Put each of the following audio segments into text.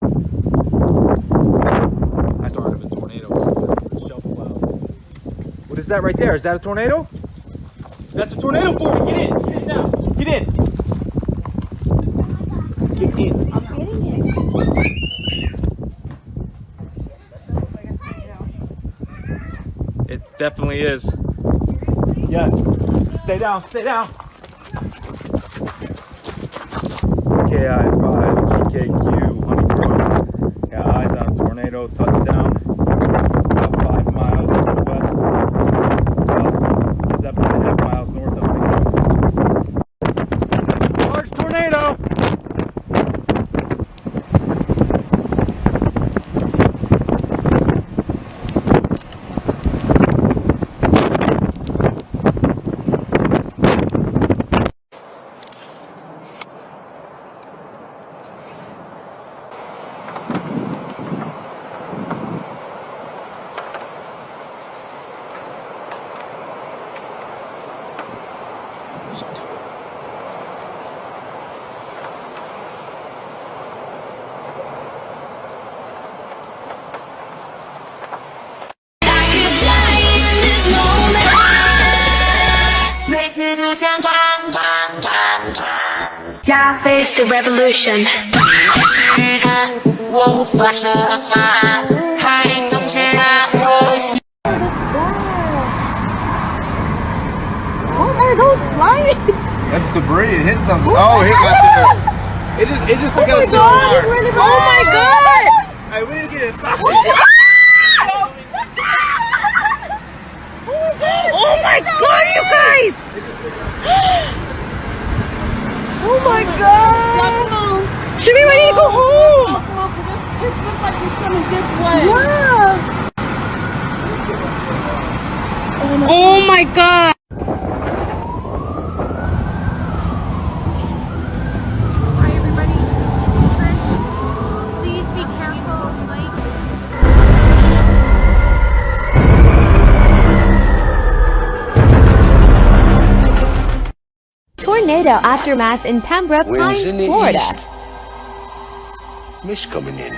I started of a tornado. This shuffle out. What is that right there? Is that a tornado? That's a tornado for me. Get in. Get in now. Get in. Get in. I'm getting it. It definitely is. Yes. Stay down. Stay down. KI-5 GKQ Honeycomb. Yeah, eyes on a tornado touchdown. About 5 miles to the west. About 7.5 miles north of me. Large tornado. Ja face the revolution. What are those flying? That's debris. It hit something. Oh, it hit right there. It just took us so hard. Really oh my god! Hey, we didn't get it. Oh my god, you guys! Oh my god! Shimmy, we need to go home! This looks like he's coming this way. Yeah! Oh my god! Hi everybody. Please be careful. Tornado aftermath in Pembroke Pines, Florida. Mist coming in.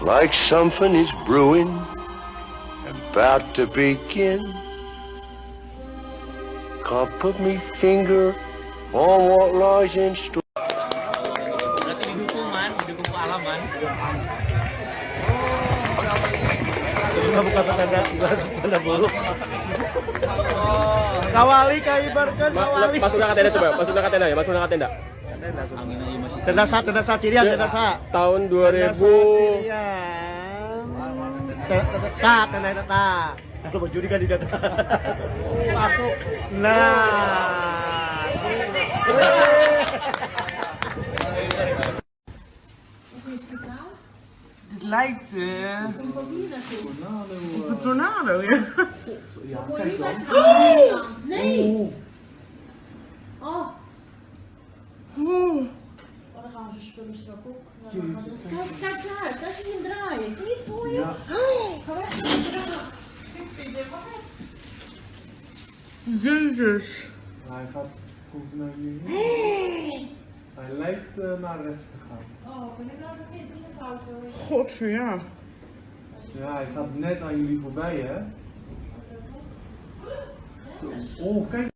Like something is brewing, about to begin. Can't put me finger on what lies in store. Berarti didukung ke alam man. Buka tenda, tenda buruk. Kawali kaibarkan kawali. Masuk ke tenda coba, masuk ke tenda ya, masuk ke tenda. Tenda sa Cirian, tenda sa. Tahun 2000. Tenda. Lu mau judi kan di data. Aku. Nah. Het lijkt op een tornado, ja. Ja, kijk dan. Nee! Oh. Oh, dan gaan we zijn spullen straks op. Kijk daar, daar zie je hem draaien. Zie je het voor je? Ja. Ga weg, Jezus. Hij komt naar nu. Hij lijkt naar rechts te gaan. Oh, ben ik nou de kind in de auto? Godver, ja. Ja, hij gaat net aan jullie voorbij, hè? Zo. Oh, kijk.